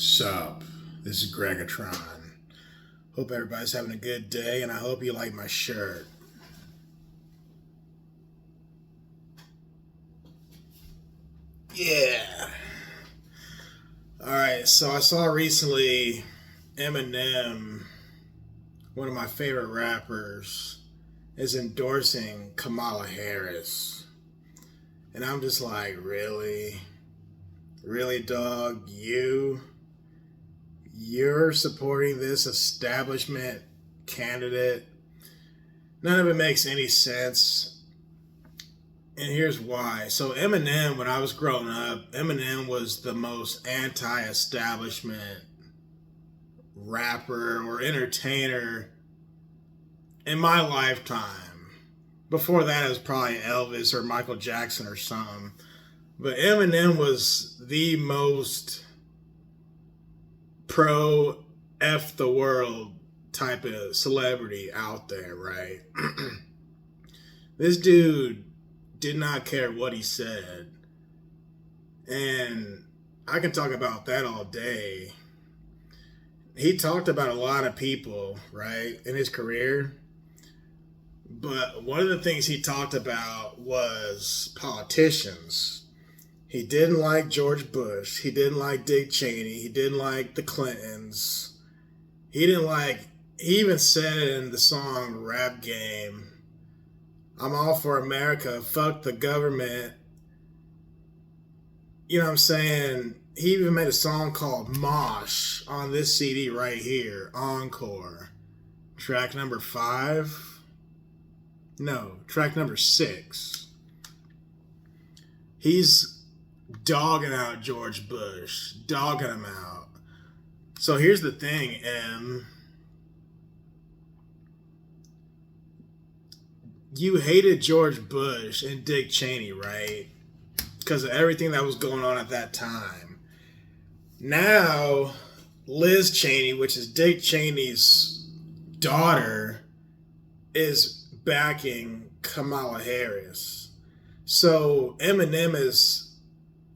Sup? This is Greggatron. Hope everybody's having a good day, and I hope you like my shirt. Yeah. Alright, so I saw recently Eminem, one of my favorite rappers, is endorsing Kamala Harris. And I'm just like, really? Really, dog? You're supporting this establishment candidate? None of it makes any sense. And here's why. So Eminem, when I was growing up, Eminem was the most anti-establishment rapper or entertainer in my lifetime. Before that, it was probably Elvis or Michael Jackson or something. But Eminem was the most pro F the world type of celebrity out there, right? This dude did not care what he said. And I can talk about that all day. He talked about a lot of people, right, in his career. But one of the things he talked about was politicians. He didn't like George Bush. He didn't like Dick Cheney. He didn't like the Clintons. He even said in the song Rap Game, I'm all for America, fuck the government. You know what I'm saying? He even made a song called Mosh on this CD right here, Encore. Track number 5. No, track number 6. He's dogging out George Bush, dogging him out. So here's the thing, Em. You hated George Bush and Dick Cheney, right? Because of everything that was going on at that time. Now, Liz Cheney, which is Dick Cheney's daughter, is backing Kamala Harris. So Eminem is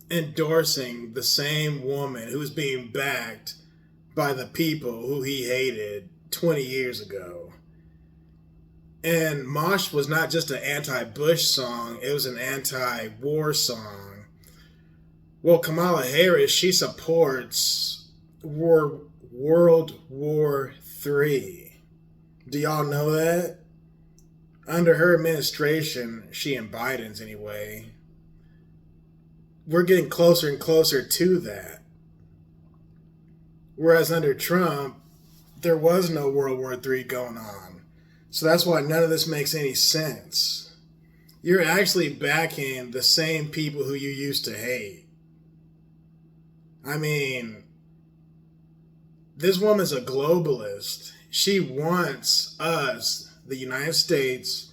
endorsing the same woman who's being backed by the people who he hated 20 years ago. And Mosh was not just an anti-Bush song, it was an anti-war song. Well, Kamala Harris, she supports World War III. Do y'all know that? Under her administration, she and Biden's anyway, we're getting closer and closer to that. Whereas under Trump, there was no World War III going on. So that's why none of this makes any sense. You're actually backing the same people who you used to hate. I mean, this woman's a globalist. She wants us, the United States,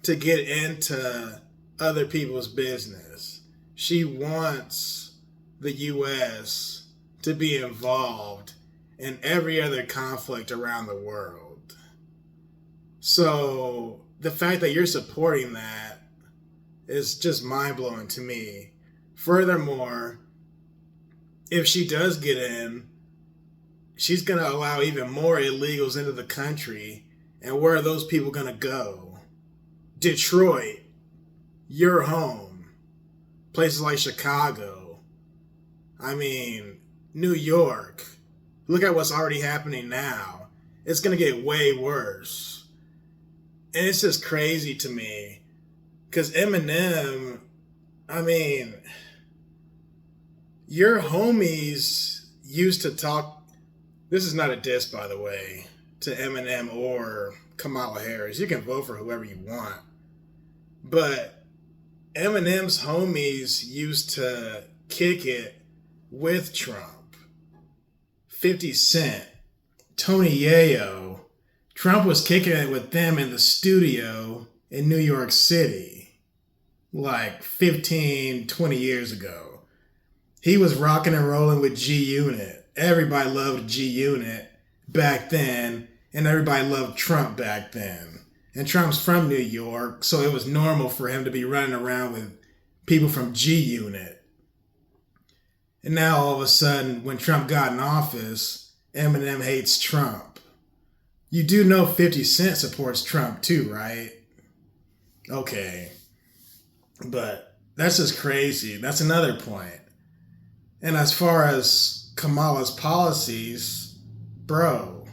to get into other people's business. She wants the U.S. to be involved in every other conflict around the world. So the fact that you're supporting that is just mind-blowing to me. Furthermore, if she does get in, she's going to allow even more illegals into the country. And where are those people going to go? Detroit, your home. Places like Chicago. I mean, New York. Look at what's already happening now. It's going to get way worse. And it's just crazy to me. Because Eminem, I mean, your homies used to talk. This is not a diss, by the way, to Eminem or Kamala Harris. You can vote for whoever you want. But Eminem's homies used to kick it with Trump. 50 Cent, Tony Yayo. Trump was kicking it with them in the studio in New York City like 15, 20 years ago. He was rocking and rolling with G-Unit. Everybody loved G-Unit back then, and everybody loved Trump back then. And Trump's from New York, so it was normal for him to be running around with people from G-Unit. And now all of a sudden, when Trump got in office, Eminem hates Trump. You do know 50 Cent supports Trump too, right? Okay. But that's just crazy. That's another point. And as far as Kamala's policies, bro,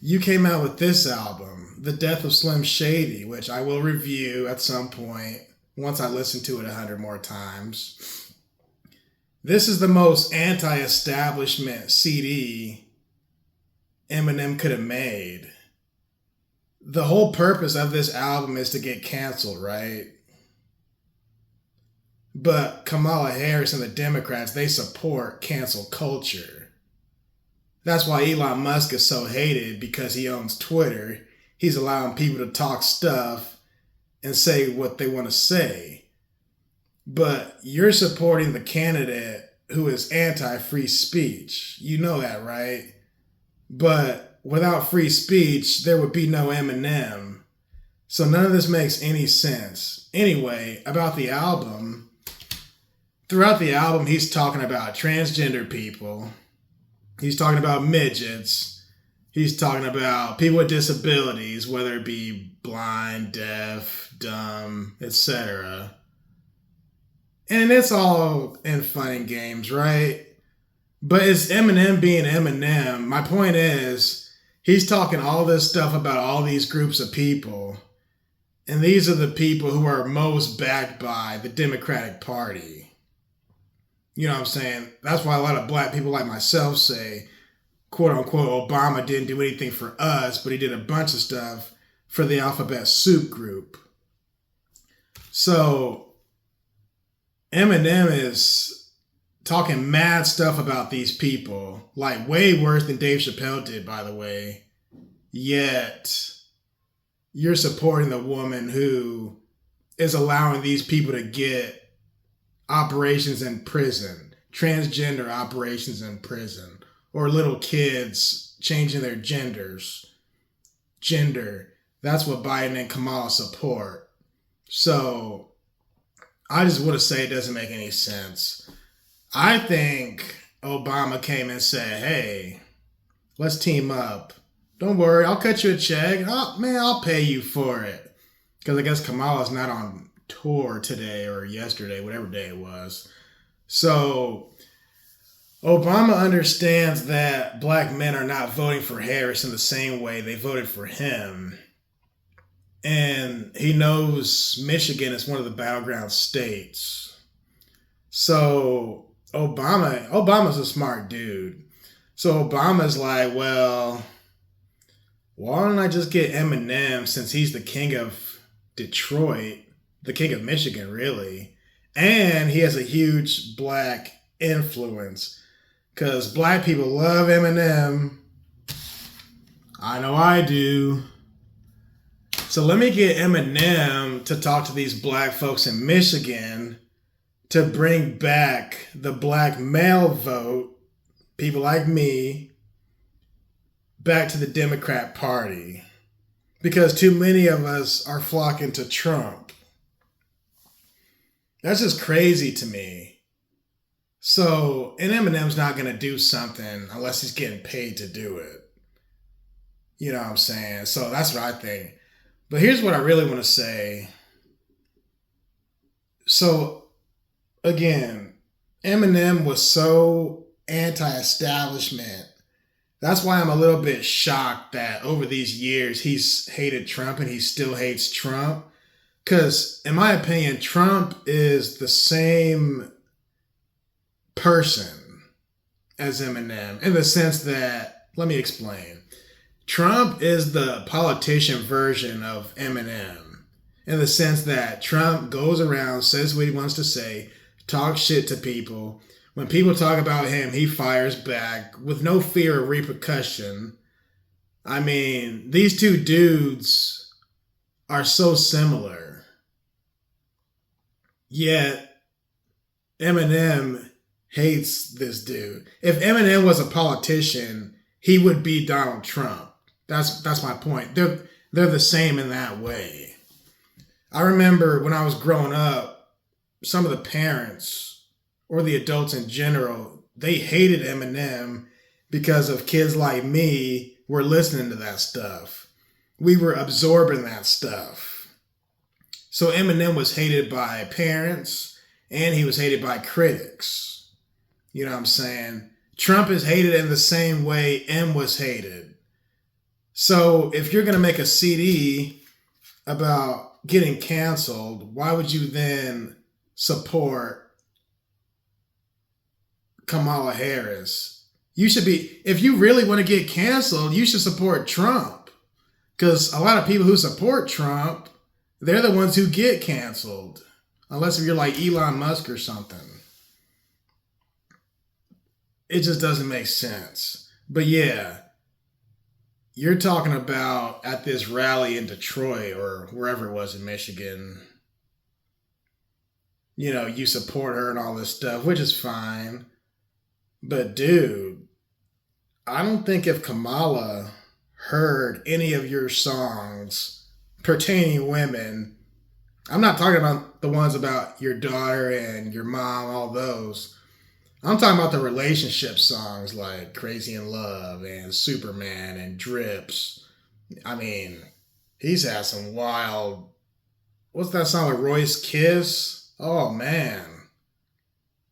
you came out with this album, The Death of Slim Shady, which I will review at some point once I listen to it 100 more times. This is the most anti-establishment CD Eminem could have made. The whole purpose of this album is to get canceled, right? But Kamala Harris and the Democrats, they support cancel culture. That's why Elon Musk is so hated, because he owns Twitter. He's allowing people to talk stuff and say what they want to say. But you're supporting the candidate who is anti-free speech. You know that, right? But without free speech, there would be no Eminem. So none of this makes any sense. Anyway, about the album, throughout the album, he's talking about transgender people. He's talking about midgets. He's talking about people with disabilities, whether it be blind, deaf, dumb, etc. And it's all in fun and games, right? But it's Eminem being Eminem. My point is, he's talking all this stuff about all these groups of people. And these are the people who are most backed by the Democratic Party. You know what I'm saying? That's why a lot of black people like myself say, quote unquote, Obama didn't do anything for us, but he did a bunch of stuff for the Alphabet Soup group. So Eminem is talking mad stuff about these people, like way worse than Dave Chappelle did, by the way. Yet you're supporting the woman who is allowing these people to get operations in prison, transgender operations in prison, or little kids changing their gender. That's what Biden and Kamala support. So I just want to say it doesn't make any sense. I think Obama came and said, hey, let's team up. Don't worry, I'll cut you a check. Oh, man, I'll pay you for it. Because I guess Kamala's not on tour today or yesterday, whatever day it was. So Obama understands that black men are not voting for Harris in the same way they voted for him. And he knows Michigan is one of the battleground states. So Obama's a smart dude. So Obama's like, well, why don't I just get Eminem, since he's the king of Detroit, the king of Michigan, really. And he has a huge black influence. Because black people love Eminem. I know I do. So let me get Eminem to talk to these black folks in Michigan to bring back the black male vote, people like me, back to the Democrat Party. Because too many of us are flocking to Trump. That's just crazy to me. So, and Eminem's not going to do something unless he's getting paid to do it. You know what I'm saying? So that's what I think. But here's what I really want to say. So, again, Eminem was so anti-establishment. That's why I'm a little bit shocked that over these years he's hated Trump and he still hates Trump. Because, in my opinion, Trump is the same person as Eminem in the sense that, let me explain. Trump is the politician version of Eminem in the sense that Trump goes around, says what he wants to say, talks shit to people. When people talk about him, he fires back with no fear of repercussion. I mean, these two dudes are so similar. Yet, Eminem hates this dude. If Eminem was a politician, he would be Donald Trump. That's my point. They're the same in that way. I remember when I was growing up, some of the parents or the adults in general, they hated Eminem because of kids like me were listening to that stuff. We were absorbing that stuff. So Eminem was hated by parents and he was hated by critics. You know what I'm saying? Trump is hated in the same way M was hated. So if you're going to make a CD about getting canceled, why would you then support Kamala Harris? You should be, if you really want to get canceled, you should support Trump. Because a lot of people who support Trump, they're the ones who get canceled. Unless if you're like Elon Musk or something. It just doesn't make sense. But yeah, you're talking about at this rally in Detroit or wherever it was in Michigan, you know, you support her and all this stuff, which is fine. But dude, I don't think if Kamala heard any of your songs pertaining to women, I'm not talking about the ones about your daughter and your mom, all those. I'm talking about the relationship songs like Crazy in Love and Superman and Drips. I mean, he's had some wild... What's that song with Royce Kiss? Oh, man.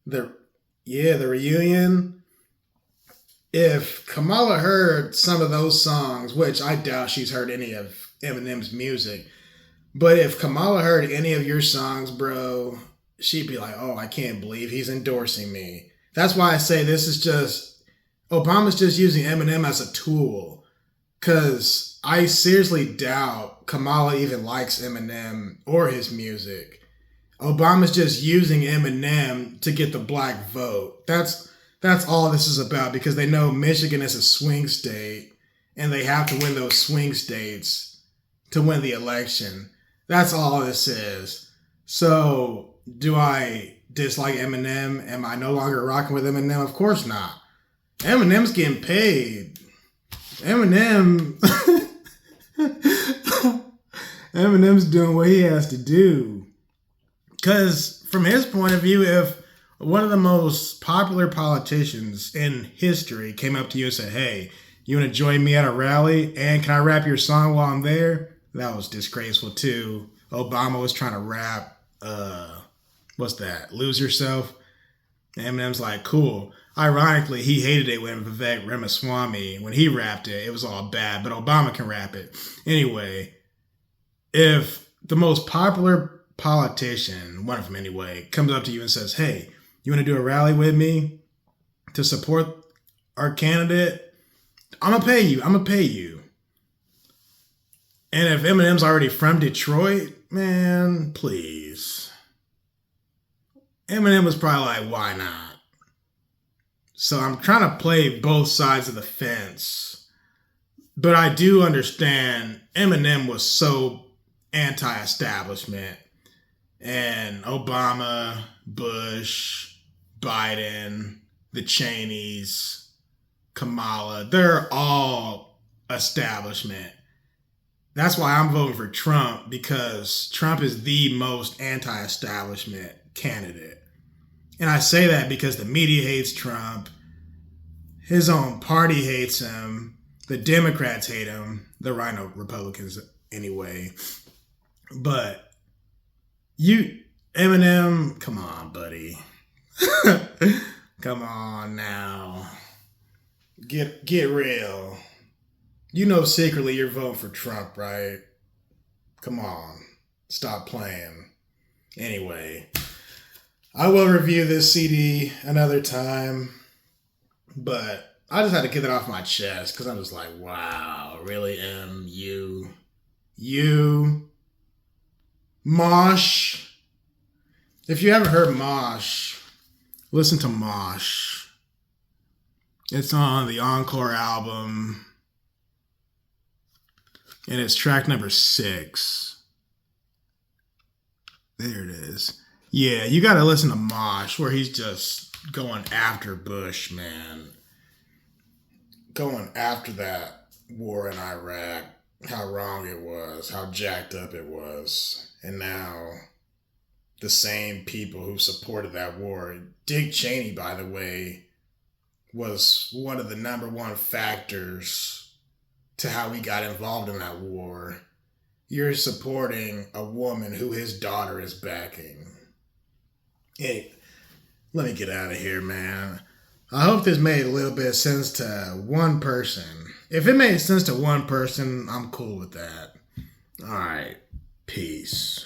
The reunion. If Kamala heard some of those songs, which I doubt she's heard any of Eminem's music, but if Kamala heard any of your songs, bro, she'd be like, oh, I can't believe he's endorsing me. That's why I say this is just, Obama's just using Eminem as a tool. Because I seriously doubt Kamala even likes Eminem or his music. Obama's just using Eminem to get the black vote. That's all this is about, because they know Michigan is a swing state and they have to win those swing states to win the election. That's all this is. So, do I dislike Eminem? Am I no longer rocking with Eminem? Of course not. Eminem's getting paid. Eminem's doing what he has to do. Because from his point of view, if one of the most popular politicians in history came up to you and said, hey, you want to join me at a rally? And can I rap your song while I'm there? That was disgraceful too. Obama was trying to rap, what's that? Lose Yourself. Eminem's like, cool. Ironically, he hated it when Vivek Ramaswamy, when he rapped it, it was all bad, but Obama can rap it. Anyway, if the most popular politician, one of them anyway, comes up to you and says, hey, you want to do a rally with me to support our candidate? I'm going to pay you. And if Eminem's already from Detroit, man, please. Eminem was probably like, why not? So I'm trying to play both sides of the fence. But I do understand Eminem was so anti-establishment. And Obama, Bush, Biden, the Cheneys, Kamala, they're all establishment. That's why I'm voting for Trump, because Trump is the most anti-establishment candidate. And I say that because the media hates Trump. His own party hates him. The Democrats hate him. The Rhino Republicans anyway. But Eminem, come on, buddy. Come on now. Get real. You know secretly you're voting for Trump, right? Come on. Stop playing. Anyway, I will review this CD another time, but I just had to get that off my chest because I'm just like, wow, really, you, Mosh. If you haven't heard Mosh, listen to Mosh. It's on the Encore album, and it's track number 6. There it is. Yeah, you got to listen to Mosh, where he's just going after Bush, man. Going after that war in Iraq, how wrong it was, how jacked up it was. And now the same people who supported that war. Dick Cheney, by the way, was one of the number one factors to how we got involved in that war. You're supporting a woman who his daughter is backing. Hey, let me get out of here, man. I hope this made a little bit of sense to one person. If it made sense to one person, I'm cool with that. All right. Peace.